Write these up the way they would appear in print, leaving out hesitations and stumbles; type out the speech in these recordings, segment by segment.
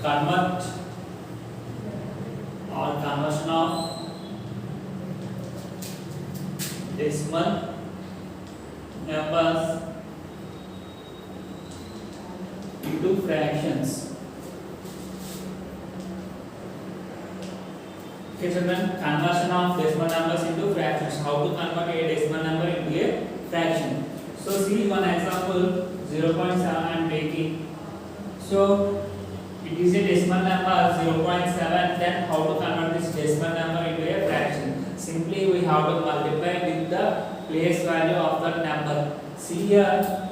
convert or conversion of decimal numbers into fractions. Okay children, conversion of decimal numbers into fractions. How to convert a decimal number into a fraction? So see one example, 0.7 I am taking. So it is a decimal number 0.7. Then how to convert this decimal number into a fraction? Simply we have to multiply with the place value of that number. See here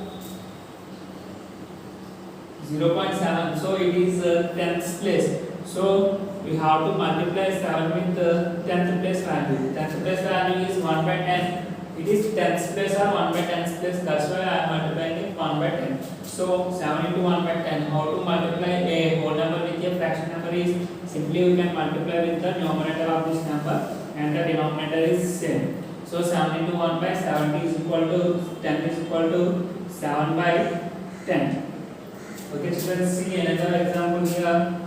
0.7. So it is 10th place. So we have to multiply 7 with the 10th place value. 10th place value is 1 by 10. It is 10th place or 1 by 10th place. That's why I am multiplying it 1 by 10. So 7 into 1 by 10. How to multiply a whole number with a fraction number is simply we can multiply with the numerator of this number and the denominator is same. So 7 into 1 by 70 is equal to 10 is equal to 7 by 10. Okay, so let's see another example here.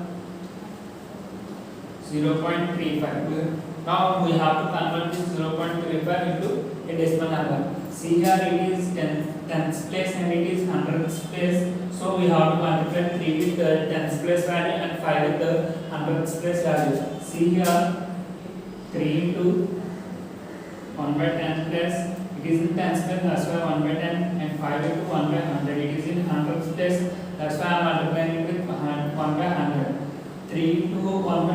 0.35. Now we have to convert this 0.35 into a decimal number. See here it is 10th place and it is 100th place. So we have to multiply 3 with the 10th place value and 5 with the 100th place value. See here 3 into 1 by 10th place. It is in 10th place, that's why 1 by 10, and 5 into 1 by 100. It is in 100th place, that's why I am multiplying it with 1 by 100. 3 into 1 by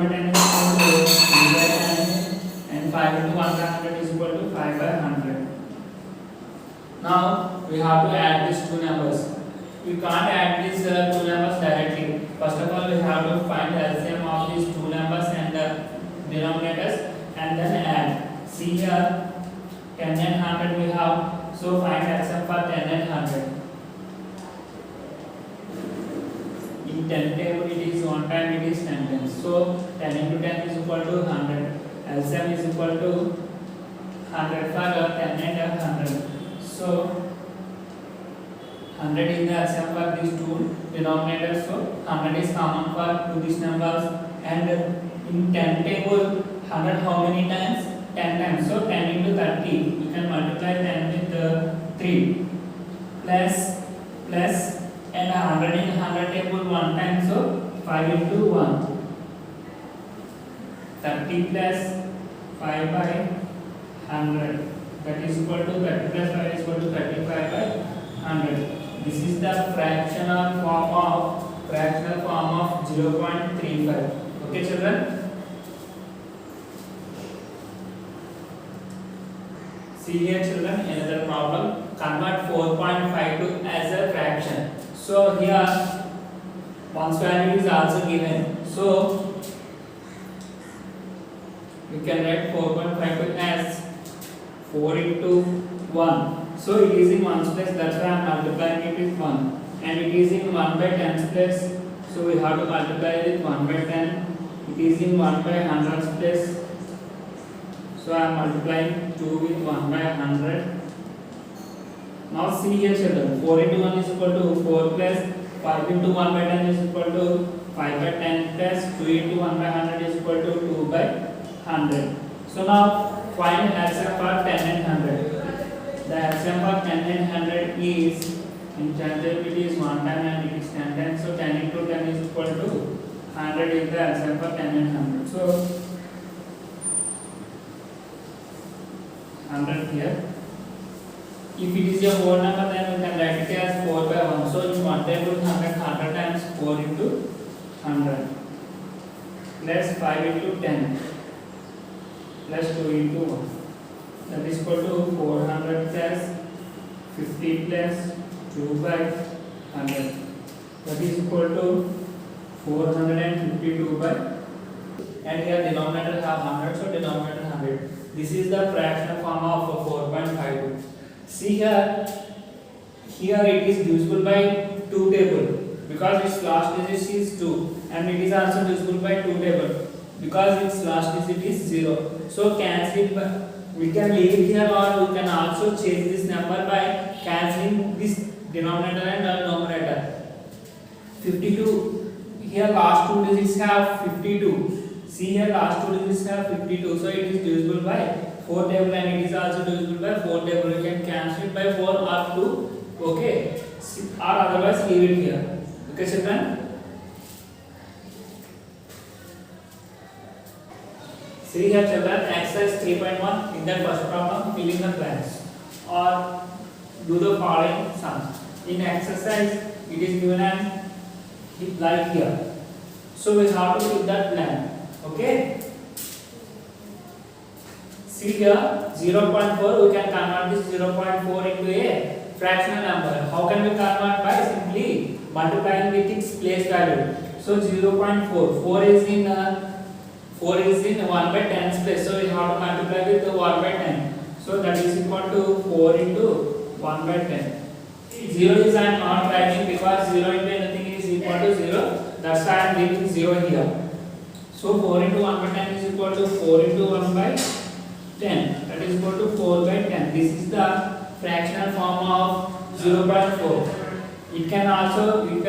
10 is equal to 3 by 10 and 5 into 1 by 100 is equal to 5 by 100. Now we have to add these two numbers. We can't add these two numbers directly. First of all we have to find the LCM of these two numbers and the denominators and then add. See here 10 and 100 we have. So find LCM for 10 and 100. In 10 table it is 1 time, it is 10 times. So 10 into 10 is equal to 100. LCM is equal to 100 for 10 and 100. So 100 is the LCM for these two denominators. So 100 is common for these numbers. And in 10 table 100 how many times? 10 times. So 10 into 30. You can multiply 10 with 3 plus and 100 in 100 table 1 time, so 5 into 1. 30 plus 5 by 100. That is equal to 30 plus 5 is equal to 35 by 100. This is the fractional form of 0.35. Okay, children. See here, children, another problem. Convert 4.52 as a fraction. So here one's value is also given. So we can write 4.52 as 4 into 1. So it is in 1's place, that's why I am multiplying it with 1. And it is in 1 by 10's place, so we have to multiply it with 1 by 10. It is in 1 by 100's place, so I am multiplying 2 with 1 by 100. Now see here, children, 4 into 1 is equal to 4 plus 5 into 1 by 10 is equal to 5 by 10 plus 2 into 1 by 100 is equal to 2 by 100. So now find LCM for 10 and 100. The LCM for 10 and 100 is, in tangent it is 1 time and it is 10 times. So 10 into 10 is equal to 100 is the LCM for 10 and 100. So 100 here. If it is a whole number, then we can write it as 4 by 1. So in 1 table 100 times 4 into 100 plus 5 into 10 plus 2 into 1. That is equal to 400 plus 50 plus 2 by 100. That is equal to 452 by, and here denominator have 100, so denominator 100. This is the fractional form of 4.52. See here it is divisible by 2 table because its last digit is 2, and it is also divisible by 2 table because its last digit is 0. So cancelling, we can leave it here or we can also change this number by cancelling this denominator and numerator. 52 here last two digits have 52. See here last two digits have 52, so it is divisible by 4 table and it is also divisible by 4 table. You can cancel it by 4 or 2, okay, or otherwise leave it here. Okay children. See here children, exercise 3.1. in that first problem, fill in the blanks or do the following sums. In exercise it is given as like here, so we have to fill that blank. Okay, see here 0.4, we can convert this 0.4 into a fractional number. How can we convert? By simply multiplying with its place value. So 0.4, 4 is in 1 by 10's place, so we have to multiply with 1 by 10. So that is equal to 4 into 1 by 10. 0 is I am not writing because 0 into anything is equal to 0. That's why I am leaving 0 here. So 4 into 1 by 10 is equal to 4 into 1 by 10. That is equal to 4 by 10. This is the fractional form of 0.4. It can also be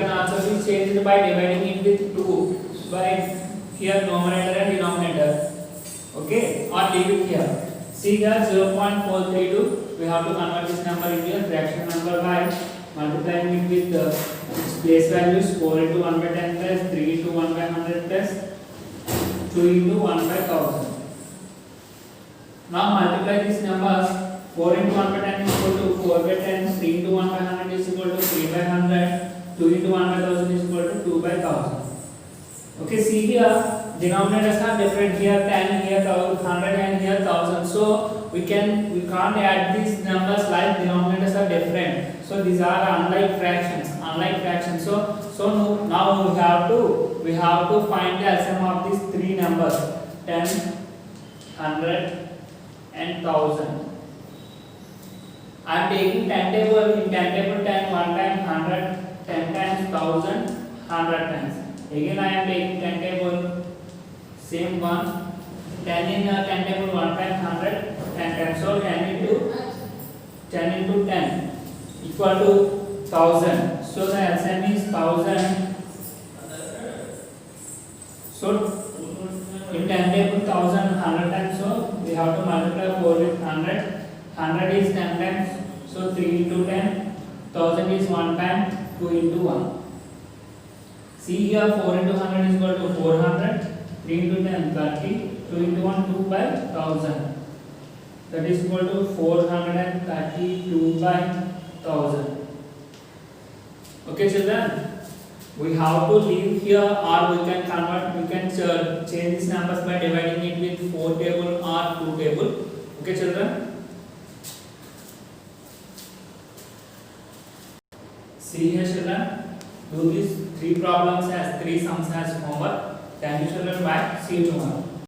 changed by dividing it with 2 by here numerator and denominator. Okay, or leave it here. See here 0.432. We have to convert this number into a fraction number by multiplying it with its place values. 4 into 1 by 10 plus 3 into 1 by 100 plus 2 into 1 by 1000. Now multiply these numbers. 4 into 1 by 10 is equal to 4 by 10. 3 into 1 by 100 is equal to 3 by 100. 2 into 1 by 1000 is equal to 2 by 1000. Okay, see here denominators are different. Here 10, here 100 and here 1000. So we can't add these numbers like denominators are different. So these are unlike fractions. So now we have to find the LCM of these three numbers, 10, 100 and 1000. I am taking 10 table. In 10 table 10 1 time, 100, 10 times 1000, 100 times. Again I am taking 10 table, same one, 10 in 10 table 1 time, 100, 10 times. So 10 into 10 equal to 1000. So the LCM is 1000. So in 10 table 1000, 100 times. So we have to multiply 4 with 100. 100 is 10 times. So 3 into 10. 1000 is 1 time. 2 into 1. See here 4 into 100 is equal to 400. 3 into 10 30. 2 into 1 2 by 1000. That is equal to 432 by 1000. Okay children, we have to leave here or we can change these numbers by dividing it with 4 table or 2 table. Okay children. See here children, do these 3 problems as 3 sums as homework. Thank you children, bye, see you tomorrow.